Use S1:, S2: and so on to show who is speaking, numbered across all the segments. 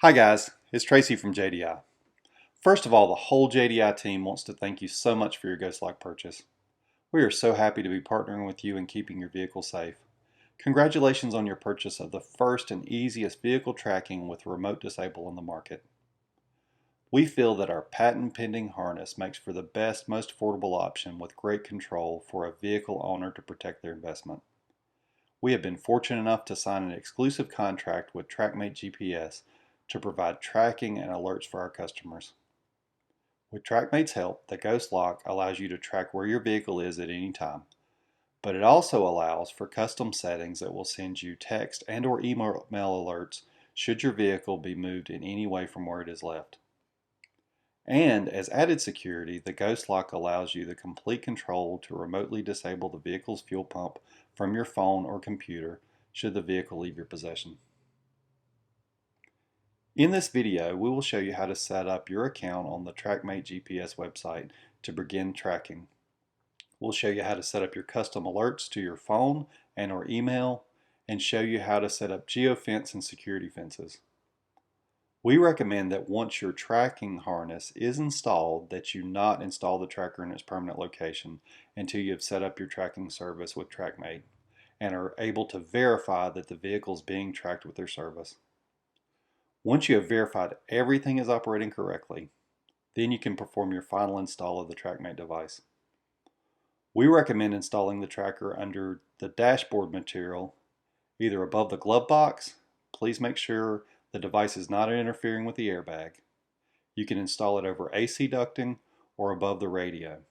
S1: Hi guys, it's Tracy from JDI. First of all, the whole JDI team wants to thank you so much for your GhostLock purchase. We are so happy to be partnering with you and keeping your vehicle safe. Congratulations on your purchase of the first and easiest vehicle tracking with remote disable on the market. We feel that our patent-pending harness makes for the best, most affordable option with great control for a vehicle owner to protect their investment. We have been fortunate enough to sign an exclusive contract with Trackmate GPS to provide tracking and alerts for our customers. With Trackmate's help, the Ghost Lock allows you to track where your vehicle is at any time, but it also allows for custom settings that will send you text and or email alerts should your vehicle be moved in any way from where it is left. And as added security, the Ghost Lock allows you the complete control to remotely disable the vehicle's fuel pump from your phone or computer should the vehicle leave your possession. In this video, we will show you how to set up your account on the Trackmate GPS website to begin tracking. We'll show you how to set up your custom alerts to your phone and or email, and show you how to set up geofence and security fences. We recommend that once your tracking harness is installed, that you not install the tracker in its permanent location until you have set up your tracking service with Trackmate and are able to verify that the vehicle is being tracked with their service. Once you have verified everything is operating correctly, then you can perform your final install of the Trackmate device. We recommend installing the tracker under the dashboard material, either above the glove box. Please make sure the device is not interfering with the airbag. You can install it over AC ducting or above the radio.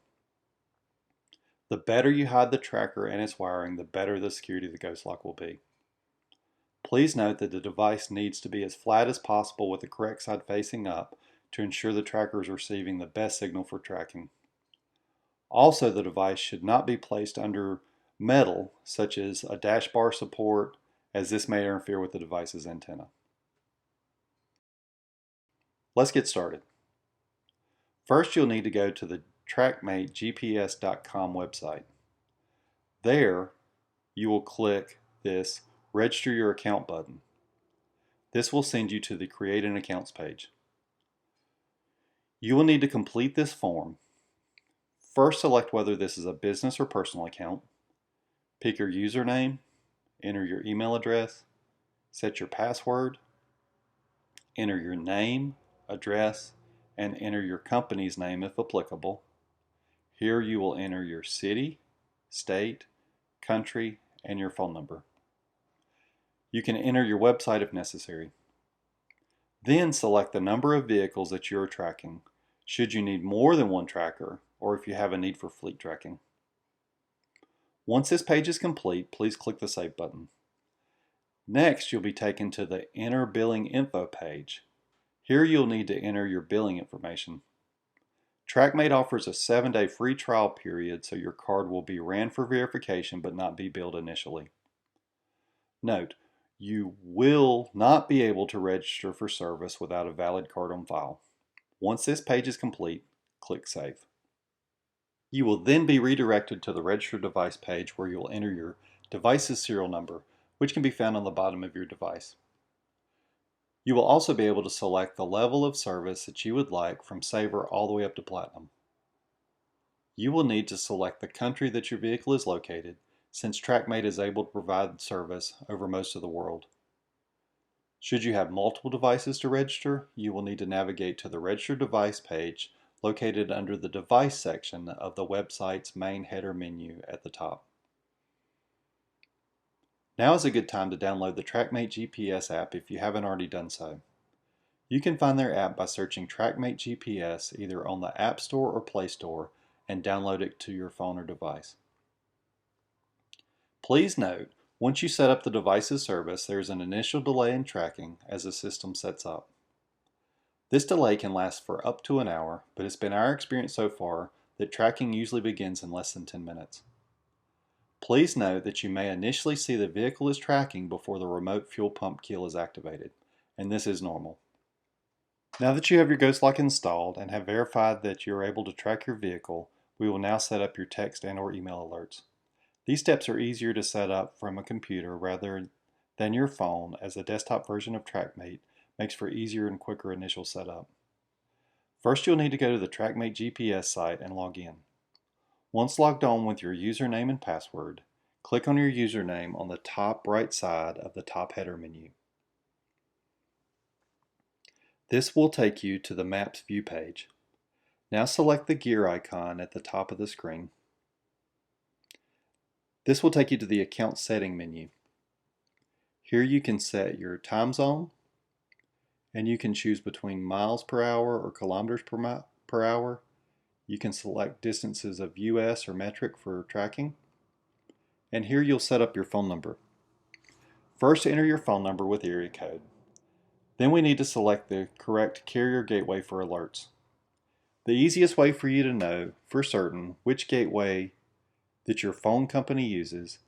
S1: The better you hide the tracker and its wiring, the better the security of the Ghost Lock will be. Please note that the device needs to be as flat as possible with the correct side facing up to ensure the tracker is receiving the best signal for tracking. Also, the device should not be placed under metal, such as a dash bar support, as this may interfere with the device's antenna. Let's get started. First, you'll need to go to the trackmategps.com website. There, you will click this Register Your Account button. This will send you to the Create an Accounts page. You will need to complete this form. First, select whether this is a business or personal account. Pick your username, enter your email address, set your password, enter your name, address, and enter your company's name if applicable. Here you will enter your city, state, country, and your phone number. You can enter your website if necessary. Then select the number of vehicles that you are tracking, should you need more than one tracker, or if you have a need for fleet tracking. Once this page is complete, please click the Save button. Next, you'll be taken to the Enter Billing Info page. Here you'll need to enter your billing information. Trackmate offers a 7-day free trial period, so your card will be ran for verification but not be billed initially. Note, you will not be able to register for service without a valid card on file. Once this page is complete, click Save. You will then be redirected to the Register Device page where you will enter your device's serial number, which can be found on the bottom of your device. You will also be able to select the level of service that you would like from Saver all the way up to Platinum. You will need to select the country that your vehicle is located, since Trackmate is able to provide service over most of the world. Should you have multiple devices to register, you will need to navigate to the Register Device page located under the Device section of the website's main header menu at the top. Now is a good time to download the Trackmate GPS app if you haven't already done so. You can find their app by searching Trackmate GPS either on the App Store or Play Store and download it to your phone or device. Please note, once you set up the device's service, there is an initial delay in tracking as the system sets up. This delay can last for up to an hour, but it's been our experience so far that tracking usually begins in less than 10 minutes. Please note that you may initially see the vehicle is tracking before the remote fuel pump keel is activated, and this is normal. Now that you have your Ghost Lock installed and have verified that you are able to track your vehicle, we will now set up your text and or email alerts. These steps are easier to set up from a computer rather than your phone, as the desktop version of Trackmate Makes for easier and quicker initial setup. First, you'll need to go to the Trackmate GPS site and log in. Once logged on with your username and password, click on your username on the top right side of the top header menu. This will take you to the Maps view page. Now select the gear icon at the top of the screen. This will take you to the Account Setting menu. Here you can set your time zone, and you can choose between miles per hour or kilometers per hour. You can select distances of US or metric for tracking. And here you'll set up your phone number. First, enter your phone number with area code. Then we need to select the correct carrier gateway for alerts. The easiest way for you to know for certain which gateway that your phone company uses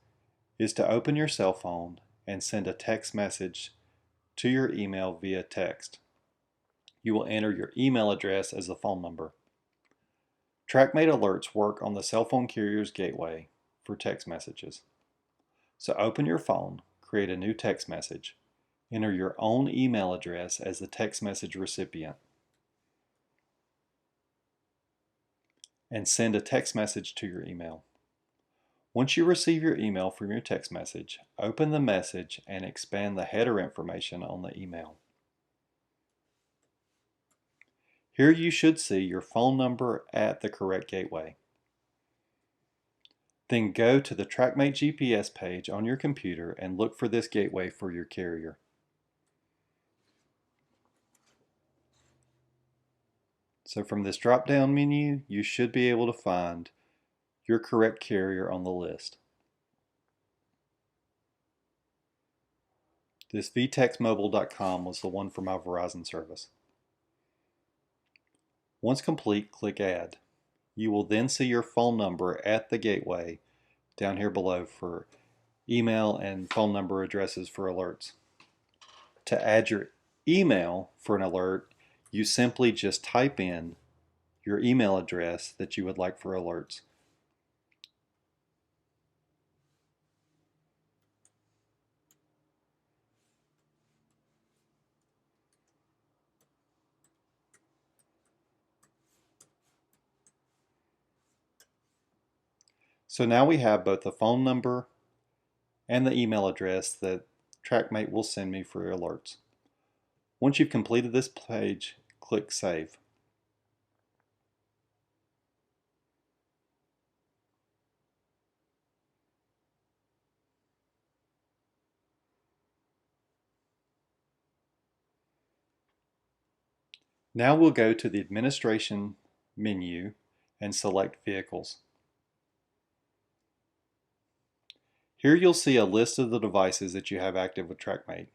S1: is to open your cell phone and send a text message to your email via text. You will enter your email address as the phone number. Trackmate alerts work on the cell phone carrier's gateway for text messages. So open your phone, create a new text message, enter your own email address as the text message recipient, and send a text message to your email. Once you receive your email from your text message, open the message and expand the header information on the email. Here you should see your phone number at the correct gateway. Then go to the Trackmate GPS page on your computer and look for this gateway for your carrier. So from this drop-down menu, you should be able to find your correct carrier on the list. This vtexmobile.com was the one for my Verizon service. Once complete, click Add. You will then see your phone number at the gateway down here below for email and phone number addresses for alerts. To add your email for an alert, you simply just type in your email address that you would like for alerts. So now we have both the phone number and the email address that Trackmate will send me for alerts. Once you've completed this page, click Save. Now we'll go to the Administration menu and select Vehicles. Here you'll see a list of the devices that you have active with Trackmate.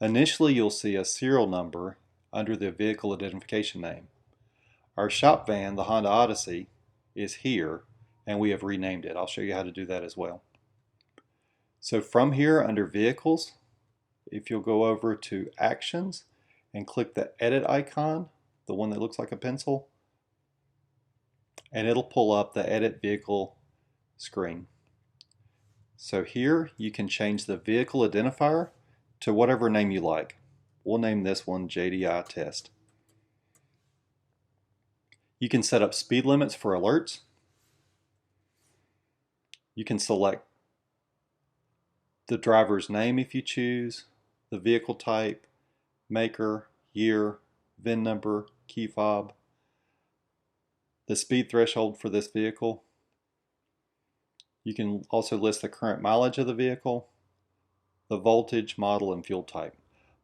S1: Initially you'll see a serial number under the vehicle identification name. Our shop van, the Honda Odyssey, is here and we have renamed it. I'll show you how to do that as well. So from here under Vehicles, if you'll go over to Actions and click the Edit icon, the one that looks like a pencil, and it'll pull up the Edit Vehicle screen. So here you can change the vehicle identifier to whatever name you like. We'll name this one JDI Test. You can set up speed limits for alerts. You can select the driver's name if you choose, the vehicle type, maker, year, VIN number, key fob, the speed threshold for this vehicle. You can also list the current mileage of the vehicle, the voltage, model, and fuel type.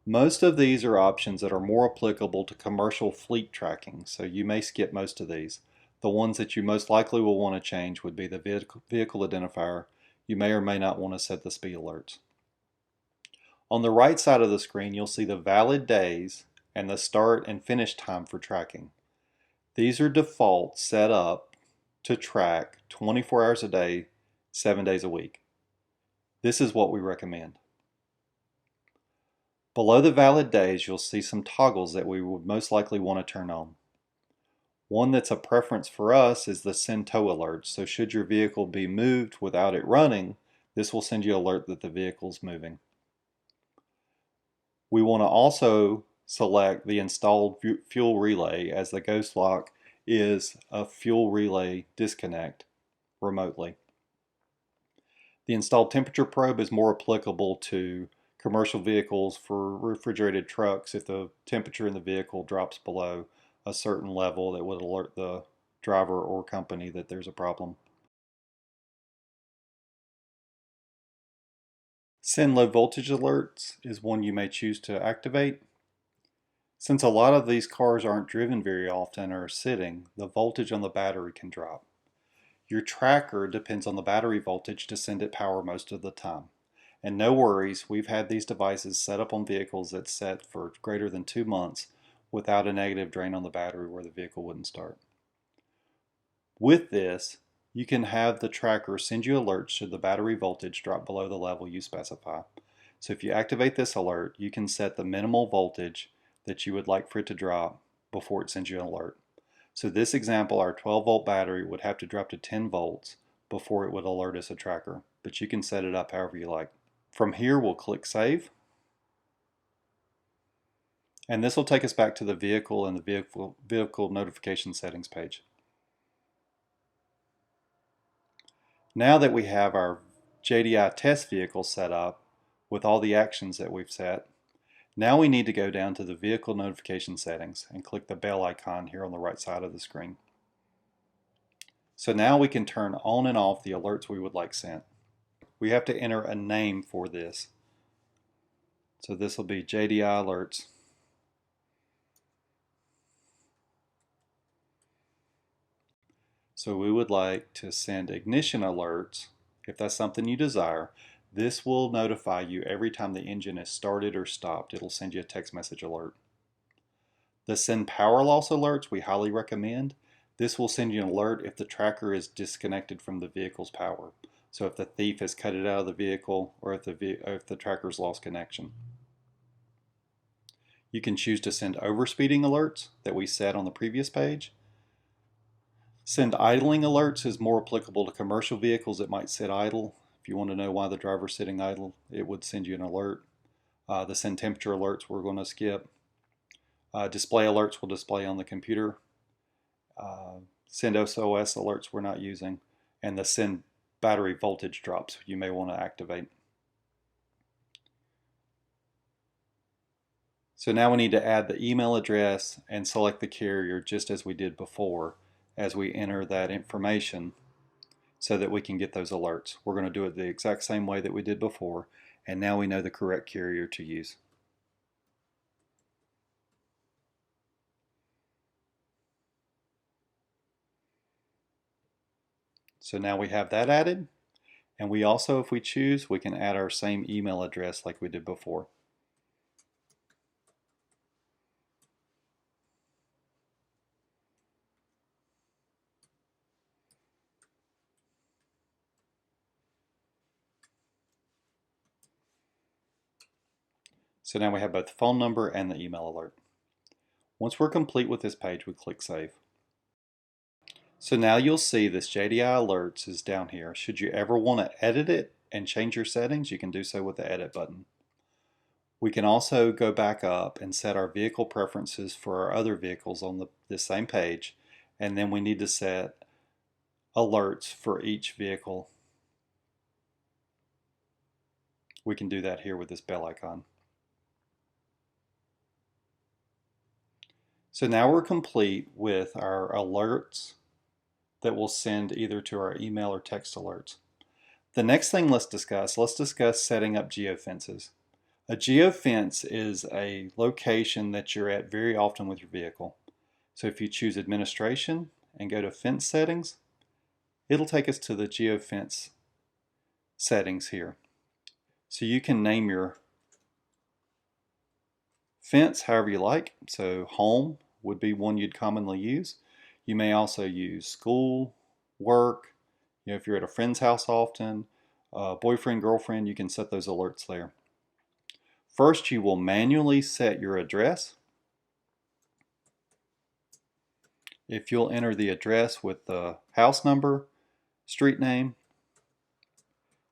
S1: Most of these are options that are more applicable to commercial fleet tracking, so you may skip most of these. The ones that you most likely will want to change would be the vehicle identifier. You may or may not want to set the speed alerts. On the right side of the screen, you'll see the valid days and the start and finish time for tracking. These are default set up to track 24 hours a day, 7 days a week. This is what we recommend. Below the valid days, you'll see some toggles that we would most likely want to turn on. One that's a preference for us is the Send Tow Alerts. So should your vehicle be moved without it running, this will send you an alert that the vehicle's moving. We want to also select the installed fuel relay, as the ghost lock is a fuel relay disconnect remotely. The installed temperature probe is more applicable to commercial vehicles. For refrigerated trucks, if the temperature in the vehicle drops below a certain level, that would alert the driver or company that there's a problem. Send low voltage alerts is one you may choose to activate. Since a lot of these cars aren't driven very often or are sitting, the voltage on the battery can drop. Your tracker depends on the battery voltage to send it power most of the time. And no worries, we've had these devices set up on vehicles that set for greater than 2 months without a negative drain on the battery where the vehicle wouldn't start. With this, you can have the tracker send you alerts should the battery voltage drop below the level you specify. So if you activate this alert, you can set the minimal voltage that you would like for it to drop before it sends you an alert. So this example, our 12-volt battery would have to drop to 10 volts before it would alert us a tracker, but you can set it up however you like. From here, we'll click Save. And this will take us back to the vehicle and the vehicle notification settings page. Now that we have our JDI test vehicle set up with all the actions that we've set, now we need to go down to the vehicle notification settings and click the bell icon here on the right side of the screen. So now we can turn on and off the alerts we would like sent. We have to enter a name for this. So this will be JDI alerts. So we would like to send ignition alerts. If that's something you desire, this will notify you every time the engine is started or stopped. It'll send you a text message alert. The send power loss alerts we highly recommend. This will send you an alert if the tracker is disconnected from the vehicle's power. So if the thief has cut it out of the vehicle, or if the tracker's lost connection. You can choose to send overspeeding alerts that we set on the previous page. Send idling alerts is more applicable to commercial vehicles that might sit idle. If you want to know why the driver's sitting idle, it would send you an alert. The send temperature alerts we're going to skip. Display alerts will display on the computer. Send SOS alerts we're not using. And the send battery voltage drops you may want to activate. So now we need to add the email address and select the carrier just as we did before as we enter that information so that we can get those alerts. We're going to do it the exact same way that we did before, and now we know the correct carrier to use. So now we have that added, and we also, if we choose, we can add our same email address like we did before. So now we have both the phone number and the email alert. Once we're complete with this page, we click Save. So now you'll see this JDI Alerts is down here. Should you ever want to edit it and change your settings, you can do so with the Edit button. We can also go back up and set our vehicle preferences for our other vehicles on this same page, and then we need to set alerts for each vehicle. We can do that here with this bell icon. So now we're complete with our alerts that will send either to our email or text alerts. The next thing let's discuss setting up geofences. A geofence is a location that you're at very often with your vehicle. So if you choose Administration and go to Fence Settings, it'll take us to the geofence settings here. So you can name your fence however you like. So home would be one you'd commonly use. You may also use school, work, if you're at a friend's house often, boyfriend, girlfriend, you can set those alerts there. First, you will manually set your address. If you'll enter the address with the house number, street name,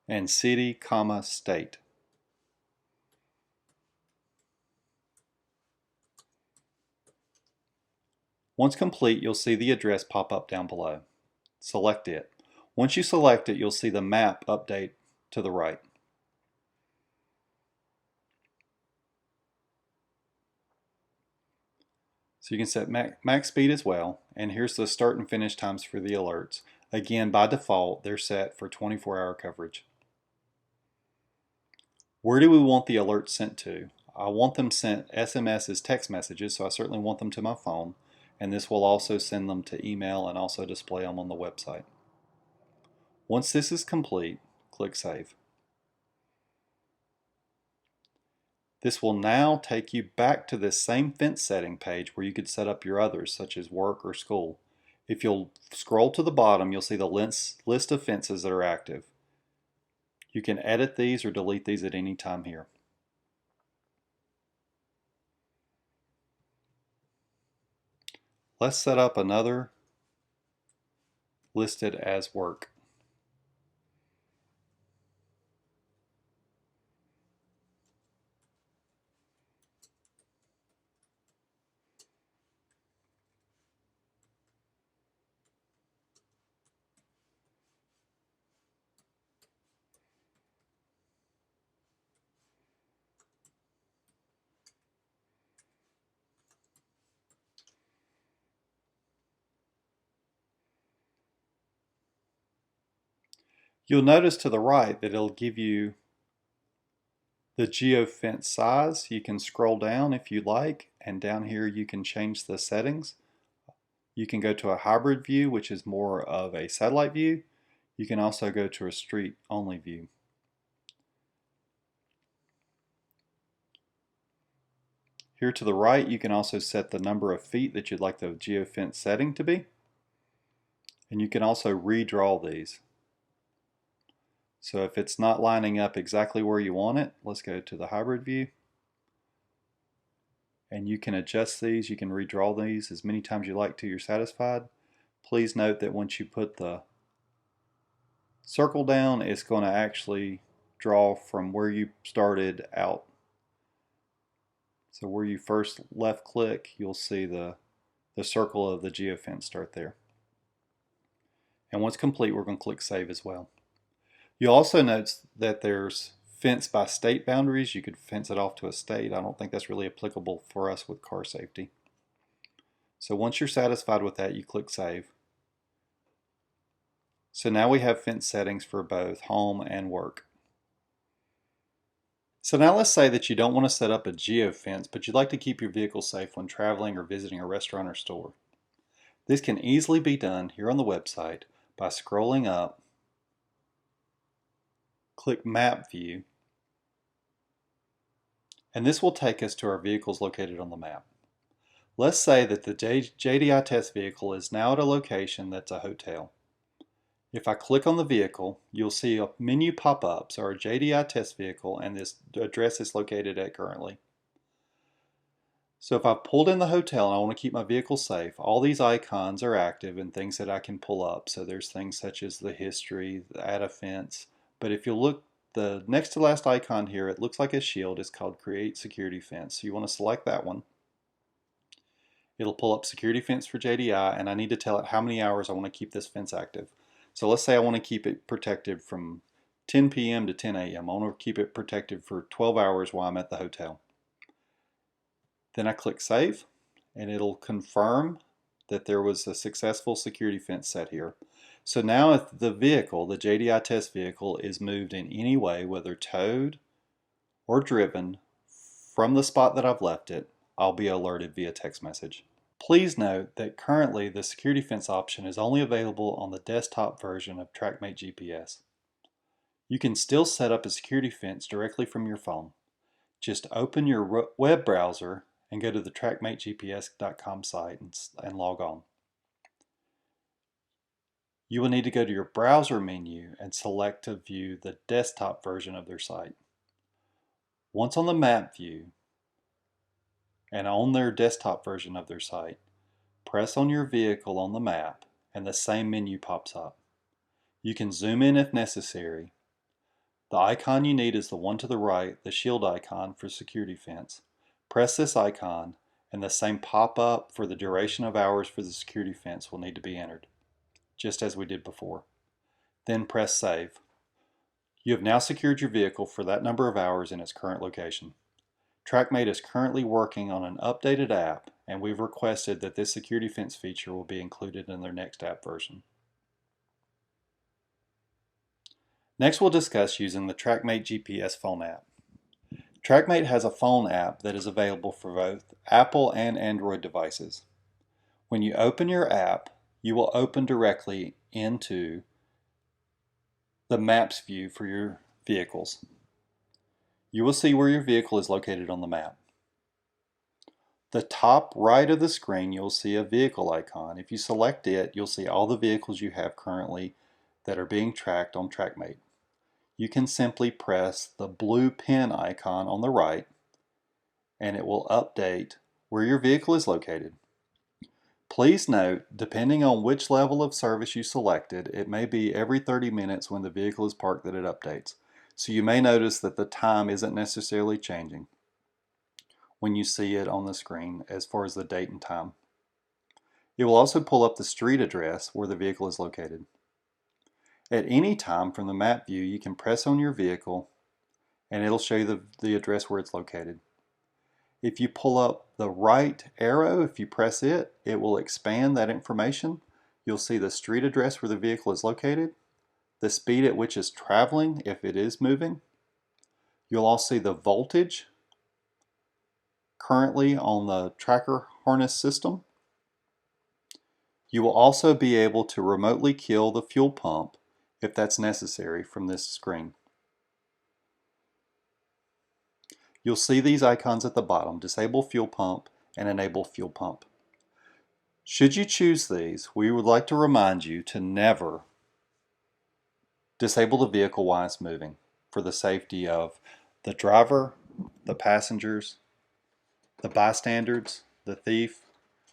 S1: and city, state. Once complete, you'll see the address pop up down below. Select it. Once you select it, you'll see the map update to the right. So you can set max speed as well, and here's the start and finish times for the alerts. Again, by default, they're set for 24-hour coverage. Where do we want the alerts sent to? I want them sent SMS as text messages, so I certainly want them to my phone, and this will also send them to email and also display them on the website. Once this is complete, click Save. This will now take you back to this same fence setting page where you could set up your others, such as work or school. If you'll scroll to the bottom, you'll see the list of fences that are active. You can edit these or delete these at any time here. Let's set up another listed as work. You'll notice to the right that it'll give you the geofence size. You can scroll down if you like, and down here you can change the settings. You can go to a hybrid view, which is more of a satellite view. You can also go to a street only view. Here to the right, you can also set the number of feet that you'd like the geofence setting to be. And you can also redraw these. So if it's not lining up exactly where you want it, let's go to the hybrid view. And you can adjust these, you can redraw these as many times you like till you're satisfied. Please note that once you put the circle down, it's going to actually draw from where you started out. So where you first left click, you'll see the circle of the geofence start there. And once complete, we're going to click Save as well. You'll also note that there's fence by state boundaries. You could fence it off to a state. I don't think that's really applicable for us with car safety. So once you're satisfied with that, you click Save. So now we have fence settings for both home and work. So now let's say that you don't want to set up a geofence, but you'd like to keep your vehicle safe when traveling or visiting a restaurant or store. This can easily be done here on the website by scrolling up, click Map View, and this will take us to our vehicles located on the map. Let's say that the JDI test vehicle is now at a location that's a hotel. If I click on the vehicle, you'll see a menu pop up, so our JDI test vehicle and this address it's located at currently. So if I've pulled in the hotel and I want to keep my vehicle safe, all these icons are active and things that I can pull up. So there's things such as the history, the add a fence. But if you look, the next to last icon here, it looks like a shield. It's called Create Security Fence. So you want to select that one. It'll pull up Security Fence for JDI, and I need to tell it how many hours I want to keep this fence active. So let's say I want to keep it protected from 10 p.m. to 10 a.m. I want to keep it protected for 12 hours while I'm at the hotel. Then I click Save, and it'll confirm that there was a successful security fence set here. So now if the vehicle, the JDI test vehicle, is moved in any way, whether towed or driven from the spot that I've left it, I'll be alerted via text message. Please note that currently the security fence option is only available on the desktop version of Trackmate GPS. You can still set up a security fence directly from your phone. Just open your web browser and go to the trackmategps.com site and log on. You will need to go to your browser menu and select to view the desktop version of their site. Once on the map view and on their desktop version of their site, press on your vehicle on the map and the same menu pops up. You can zoom in if necessary. The icon you need is the one to the right, the shield icon for security fence. Press this icon and the same pop-up for the duration of hours for the security fence will need to be entered, just as we did before. Then press Save. You have now secured your vehicle for that number of hours in its current location. Trackmate is currently working on an updated app, and we've requested that this security fence feature will be included in their next app version. Next, we'll discuss using the Trackmate GPS phone app. Trackmate has a phone app that is available for both Apple and Android devices. When you open your app, you will open directly into the Maps view for your vehicles. You will see where your vehicle is located on the map. The top right of the screen, you'll see a vehicle icon. If you select it, you'll see all the vehicles you have currently that are being tracked on Trackmate. You can simply press the blue pin icon on the right and it will update where your vehicle is located. Please note, depending on which level of service you selected, it may be every 30 minutes when the vehicle is parked that it updates. So you may notice that the time isn't necessarily changing when you see it on the screen as far as the date and time. It will also pull up the street address where the vehicle is located. At any time from the map view, you can press on your vehicle and it'll show you the address where it's located. If you pull up the right arrow, if you press it, it will expand that information. You'll see the street address where the vehicle is located, the speed at which it's traveling if it is moving. You'll also see the voltage currently on the tracker harness system. You will also be able to remotely kill the fuel pump if that's necessary from this screen. You'll see these icons at the bottom, Disable Fuel Pump and Enable Fuel Pump. Should you choose these, we would like to remind you to never disable the vehicle while it's moving for the safety of the driver, the passengers, the bystanders, the thief,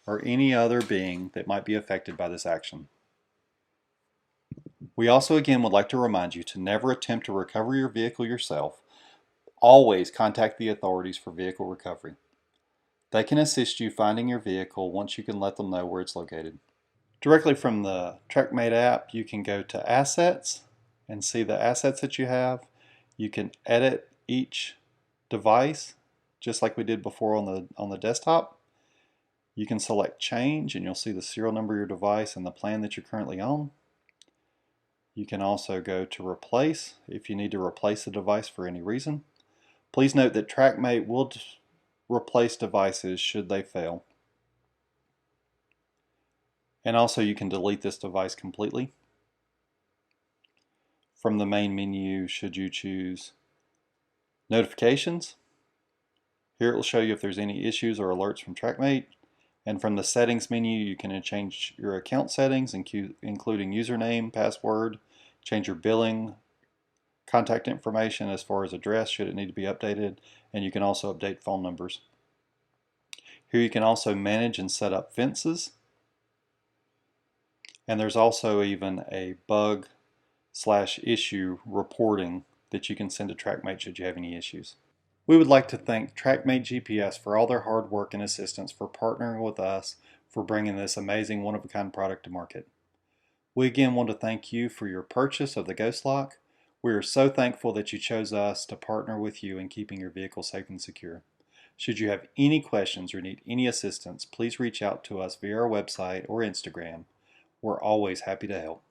S1: or any other being that might be affected by this action. We also again would like to remind you to never attempt to recover your vehicle yourself. Always contact the authorities for vehicle recovery. They can assist you finding your vehicle once you can let them know where it's located. Directly from the Trackmate app, you can go to Assets and see the assets that you have. You can edit each device just like we did before on the desktop. You can select Change and you'll see the serial number of your device and the plan that you're currently on. You can also go to Replace if you need to replace the device for any reason. Please note that Trackmate will replace devices should they fail. And also you can delete this device completely. From the main menu, should you choose Notifications, here it will show you if there's any issues or alerts from Trackmate. And from the Settings menu, you can change your account settings, including username, password, change your billing, contact information as far as address should it need to be updated, and you can also update phone numbers. Here you can also manage and set up fences, and there's also even a bug/issue reporting that you can send to Trackmate should you have any issues. We would like to thank Trackmate GPS for all their hard work and assistance for partnering with us for bringing this amazing one-of-a-kind product to market. We again want to thank you for your purchase of the Ghost Lock. We are so thankful that you chose us to partner with you in keeping your vehicle safe and secure. Should you have any questions or need any assistance, please reach out to us via our website or Instagram. We're always happy to help.